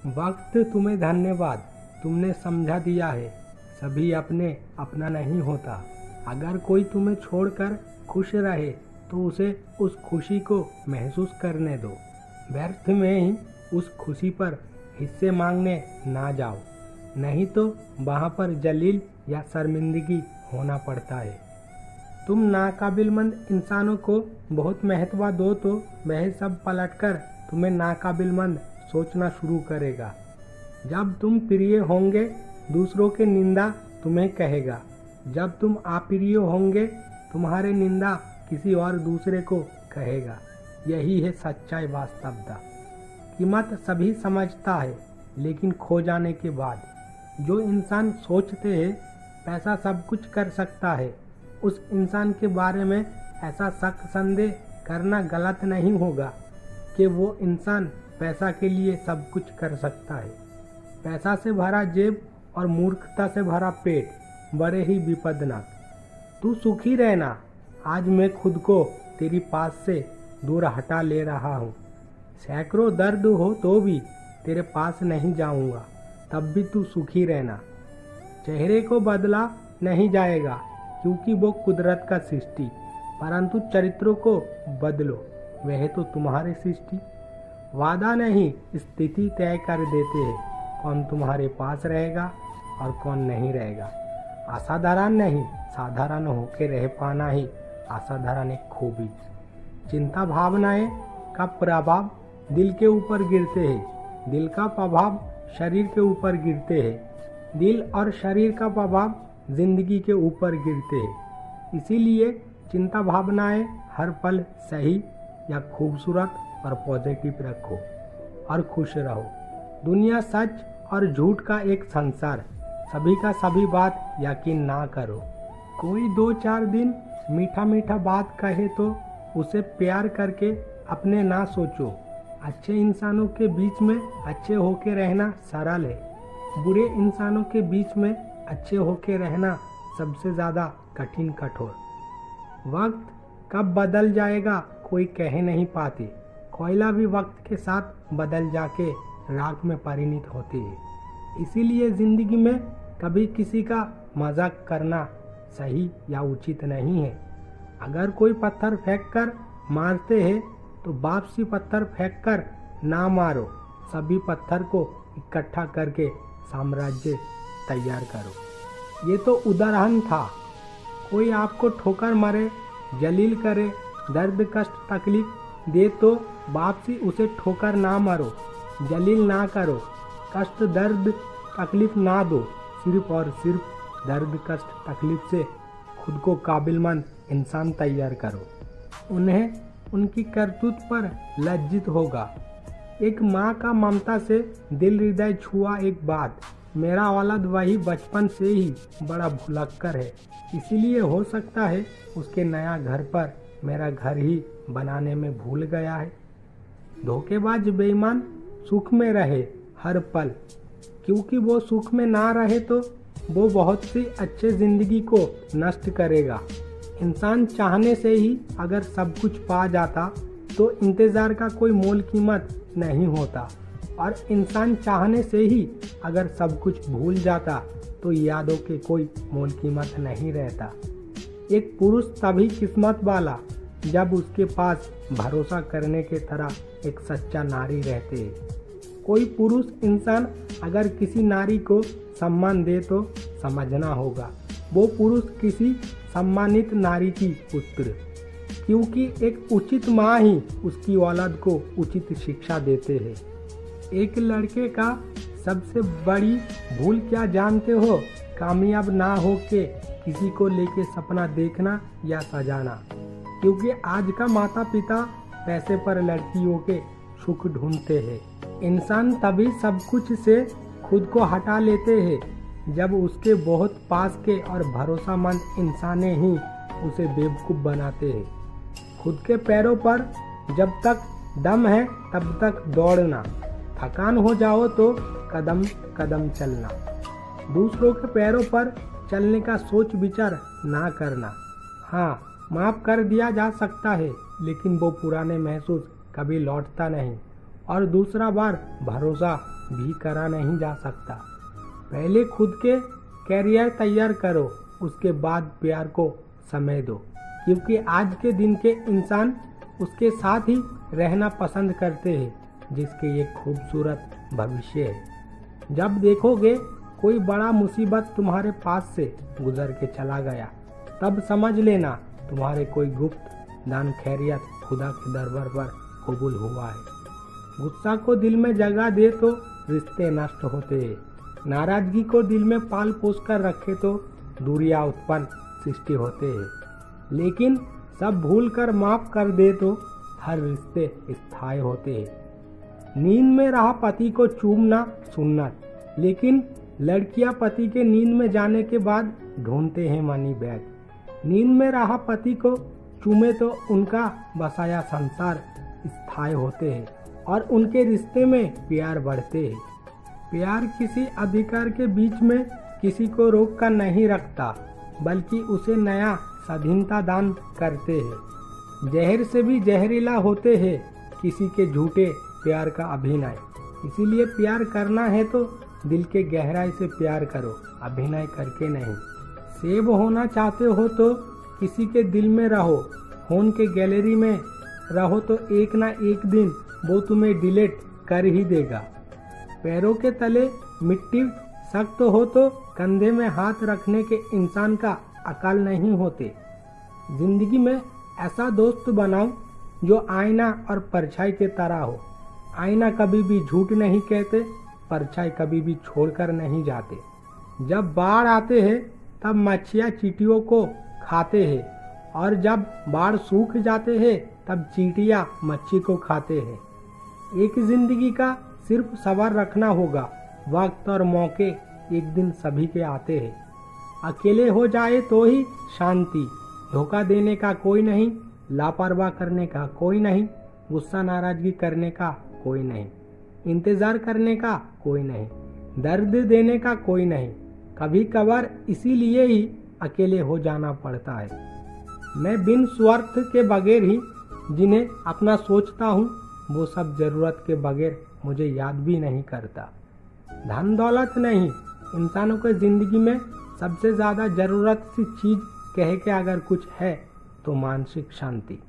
वक्त तुम्हें धन्यवाद, तुमने समझा दिया है सभी अपने अपना नहीं होता। अगर कोई तुम्हें छोड़कर खुश रहे तो उसे उस खुशी को महसूस करने दो। व्यर्थ में ही उस खुशी पर हिस्से मांगने ना जाओ, नहीं तो वहाँ पर जलील या शर्मिंदगी होना पड़ता है। तुम नाकाबिलमंद इंसानों को बहुत महत्व दो तो वह सब पलटकर तुम्हें नाकाबिलमंद सोचना शुरू करेगा। जब तुम प्रिय होंगे दूसरों के निंदा तुम्हें कहेगा, जब तुम अप्रिय होंगे तुम्हारे निंदा किसी और दूसरे को कहेगा। यही है सच्चाई वास्तवता। कीमत सभी समझता है, लेकिन खो जाने के बाद। जो इंसान सोचते हैं पैसा सब कुछ कर सकता है, उस इंसान के बारे में ऐसा शक संदेह करना गलत नहीं होगा कि वो इंसान पैसा के लिए सब कुछ कर सकता है। पैसा से भरा जेब और मूर्खता से भरा पेट बड़े ही विपदनाक। तू सुखी रहना। आज मैं खुद को तेरी पास से दूर हटा ले रहा हूँ। सैकड़ों दर्द हो तो भी तेरे पास नहीं जाऊँगा, तब भी तू सुखी रहना। चेहरे को बदला नहीं जाएगा क्योंकि वो कुदरत का सृष्टि, परंतु चरित्रों को बदलो, वह तो तुम्हारी सृष्टि। वादा नहीं स्थिति तय कर देते हैं कौन तुम्हारे पास रहेगा और कौन नहीं रहेगा। असाधारण नहीं साधारण होके रह पाना ही असाधारण एक खूबी। चिंता भावनाएं का प्रभाव दिल के ऊपर गिरते हैं, दिल का प्रभाव शरीर के ऊपर गिरते हैं, दिल और शरीर का प्रभाव जिंदगी के ऊपर गिरते हैं। इसीलिए चिंता भावनाएं हर पल सही या खूबसूरत और पॉजिटिव रखो और खुश रहो। दुनिया सच और झूठ का एक संसार, सभी का सभी बात यकीन ना करो। कोई 2-4 दिन मीठा मीठा बात कहे तो उसे प्यार करके अपने ना सोचो। अच्छे इंसानों के बीच में अच्छे होके रहना सरल है, बुरे इंसानों के बीच में अच्छे होके रहना सबसे ज्यादा कठिन कठोर। वक्त कब बदल जाएगा कोई कह नहीं पाते। कोयला भी वक्त के साथ बदल जाके राख में परिणत होती है। इसीलिए जिंदगी में कभी किसी का मजाक करना सही या उचित नहीं है। अगर कोई पत्थर फेंक कर मारते हैं तो वापसी पत्थर फेंक कर ना मारो, सभी पत्थर को इकट्ठा करके साम्राज्य तैयार करो। ये तो उदाहरण था। कोई आपको ठोकर मारे, जलील करे, दर्द कष्ट तकलीफ दे तो वापसी उसे ठोकर ना मारो, जलील ना करो, कष्ट दर्द तकलीफ ना दो। सिर्फ और सिर्फ दर्द कष्ट तकलीफ से खुद को काबिलमंद इंसान तैयार करो। उन्हें उनकी करतूत पर लज्जित होगा। एक माँ का ममता से दिल हृदय छुआ एक बात, मेरा औलाद वही बचपन से ही बड़ा भुलक्कर है, इसीलिए हो सकता है उसके नया घर पर मेरा घर ही बनाने में भूल गया है। धोखेबाज बेईमान सुख में रहे हर पल, क्योंकि वो सुख में ना रहे तो वो बहुत सी अच्छे जिंदगी को नष्ट करेगा। इंसान चाहने से ही अगर सब कुछ पा जाता तो इंतजार का कोई मोल कीमत नहीं होता, और इंसान चाहने से ही अगर सब कुछ भूल जाता तो यादों के कोई मोल कीमत नहीं रहता। एक पुरुष तभी किस्मत वाला जब उसके पास भरोसा करने के तरह एक सच्चा नारी रहते है। कोई पुरुष इंसान अगर किसी नारी को सम्मान दे तो समझना होगा वो पुरुष किसी सम्मानित नारी की पुत्र, क्योंकि एक उचित माँ ही उसकी औलाद को उचित शिक्षा देते हैं। एक लड़के का सबसे बड़ी भूल क्या जानते हो? कामयाब ना हो के किसी को लेके सपना देखना या सजाना, क्योंकि आज का माता पिता पैसे पर लड़कियों के सुख ढूंढते हैं। इंसान तभी सब कुछ से खुद को हटा लेते हैं जब उसके बहुत पास के और भरोसामंद इंसाने ही उसे बेवकूफ़ बनाते हैं। खुद के पैरों पर जब तक दम है तब तक दौड़ना, थकान हो जाओ तो कदम कदम चलना। दूसरों के पैरों पर चलने का सोच विचार ना करना। हाँ, माफ कर दिया जा सकता है, लेकिन वो पुराने महसूस कभी लौटता नहीं और दूसरा बार भरोसा भी करा नहीं जा सकता। पहले खुद के कैरियर तैयार करो, उसके बाद प्यार को समय दो, क्योंकि आज के दिन के इंसान उसके साथ ही रहना पसंद करते हैं जिसके एक खूबसूरत भविष्य है। जब देखोगे कोई बड़ा मुसीबत तुम्हारे पास से गुजर के चला गया, तब समझ लेना तुम्हारे कोई गुप्त दान खैरियत खुदा के दरबार पर कबूल हुआ है। गुस्सा को दिल में जगह दे तो रिश्ते नष्ट होते हैं। नाराजगी को दिल में पाल पोस कर रखे तो दूरियां उत्पन्न सृष्टि होते हैं। लेकिन सब भूल कर माफ कर दे तो हर रिश्ते स्थायी होते हैं। नींद में रहा पति को चूमना सुन्नत, लेकिन लड़कियां पति के नींद में जाने के बाद ढूंढते हैं मनी बैग। नींद में रहा पति को चूमे तो उनका बसाया संसार स्थायी होते हैं और उनके रिश्ते में प्यार बढ़ते हैं। प्यार किसी अधिकार के बीच में किसी को रोक कर नहीं रखता, बल्कि उसे नया स्वाधीनता दान करते हैं। जहर से भी जहरीला होते हैं किसी के झूठे प्यार का अभिनय। इसीलिए प्यार करना है तो दिल के गहराई से प्यार करो, अभिनय करके नहीं। सेब होना चाहते हो तो किसी के दिल में रहो, फोन के गैलरी में रहो तो एक ना एक दिन वो तुम्हें डिलीट कर ही देगा। पैरों के तले मिट्टी सख्त हो तो कंधे में हाथ रखने के इंसान का अकल नहीं होते। जिंदगी में ऐसा दोस्त बनाओ जो आईना और परछाई के तरह हो। आईना कभी भी झूठ नहीं कहते, परछाई कभी भी छोड़कर नहीं जाते। जब बाढ़ आते हैं तब मच्छियाँ चींटियों को खाते हैं, और जब बाढ़ सूख जाते हैं तब चींटियाँ मच्छी को खाते हैं। एक जिंदगी का सिर्फ सबर रखना होगा। वक्त और मौके एक दिन सभी के आते हैं। अकेले हो जाए तो ही शांति। धोखा देने का कोई नहीं, लापरवाह करने का कोई नहीं, गुस्सा नाराजगी करने का कोई नहीं, इंतजार करने का कोई नहीं, दर्द देने का कोई नहीं। कभी कभार इसीलिए ही अकेले हो जाना पड़ता है। मैं बिन स्वार्थ के बगैर ही जिन्हें अपना सोचता हूँ, वो सब जरूरत के बगैर मुझे याद भी नहीं करता। धन दौलत नहीं, इंसानों के जिंदगी में सबसे ज्यादा जरूरत सी चीज कह के अगर कुछ है तो मानसिक शांति।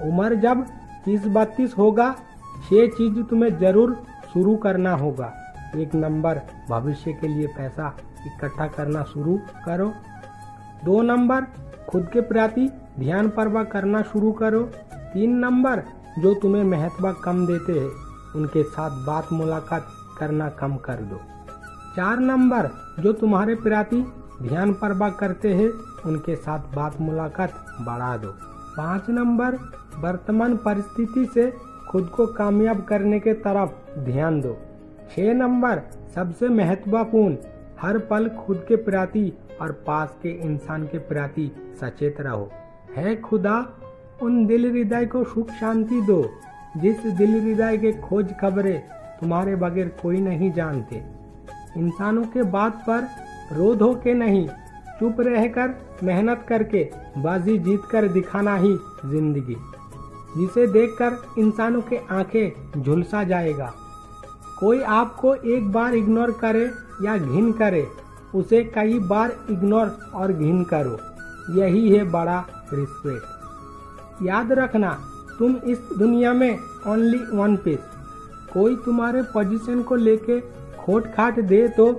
उम्र जब 30-32 होगा, 6 चीज तुम्हें जरूर शुरू करना होगा। 1 नंबर भविष्य के लिए पैसा इकट्ठा करना शुरू करो। 2 नंबर खुद के प्रति ध्यान परवाह करना शुरू करो। 3 नंबर जो तुम्हें महत्व कम देते हैं उनके साथ बात मुलाकात करना कम कर दो। 4 नंबर जो तुम्हारे प्रति ध्यान परवाह करते हैं उनके साथ बात मुलाकात बढ़ा दो। 5 नंबर वर्तमान परिस्थिति से खुद को कामयाब करने के तरफ ध्यान दो। 6 नंबर सबसे महत्वपूर्ण, हर पल खुद के प्रति और पास के इंसान के प्रति सचेत रहो। है खुदा, उन दिल हृदय को सुख शांति दो जिस दिल हृदय के खोज खबरें तुम्हारे बगैर कोई नहीं जानते। इंसानों के बात पर रो धो के नहीं, चुप रहकर मेहनत करके बाजी जीत कर दिखाना ही जिंदगी, जिसे देखकर इंसानों के आंखें झुलसा जाएगा। कोई आपको एक बार इग्नोर करे या घिन करे, उसे कई बार इग्नोर और घिन करो, यही है बड़ा रिस्पेक्ट। याद रखना, तुम इस दुनिया में ओनली वन पीस। कोई तुम्हारे पोजीशन को लेके खोट खाट दे तो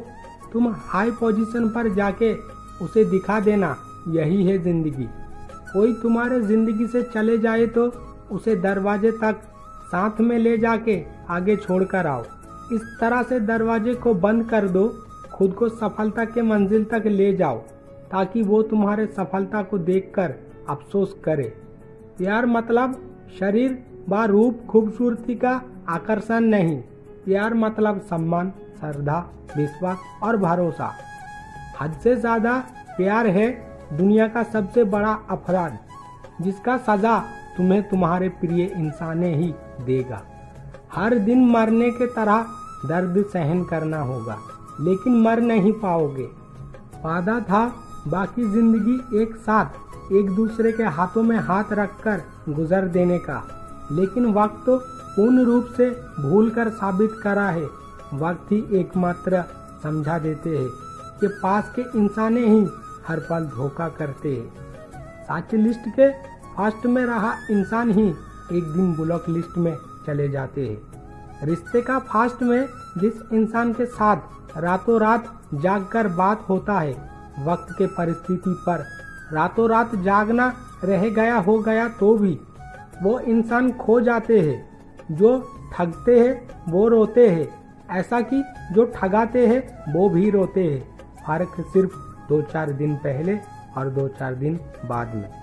तुम हाई पोजीशन पर जाके उसे दिखा देना, यही है जिंदगी। कोई तुम्हारे जिंदगी से चले जाए तो उसे दरवाजे तक साथ में ले जाके आगे छोड़ कर आओ। इस तरह से दरवाजे को बंद कर दो, खुद को सफलता के मंजिल तक ले जाओ ताकि वो तुम्हारे सफलता को देखकर अफसोस करे। प्यार मतलब शरीर व रूप खूबसूरती का आकर्षण नहीं। प्यार मतलब सम्मान, श्रद्धा, विश्वास और भरोसा। हद से ज्यादा प्यार है दुनिया का सबसे बड़ा अपराध, जिसका सजा तुम्हें तुम्हारे प्रिय इंसान ही देगा। हर दिन मरने के तरह दर्द सहन करना होगा, लेकिन मर नहीं पाओगे। वादा था बाकी जिंदगी एक साथ एक दूसरे के हाथों में हाथ रखकर गुजर देने का, लेकिन वक्त तो पूर्ण रूप से भूल कर साबित करा है वक्त ही एकमात्र समझा देते हैं कि पास के इंसाने ही हर पल धोखा करते हैं। साची लिस्ट के फर्स्ट में रहा इंसान ही एक दिन ब्लॉक लिस्ट में चले जाते हैं। रिश्ते का फास्ट में जिस इंसान के साथ रातों रात जागकर बात होता है, वक्त के परिस्थिति पर रातों रात जागना रह गया हो गया तो भी वो इंसान खो जाते हैं। जो ठगते हैं वो रोते हैं, ऐसा कि जो ठगाते हैं वो भी रोते हैं। फर्क सिर्फ 2-4 दिन पहले और 2-4 दिन बाद में।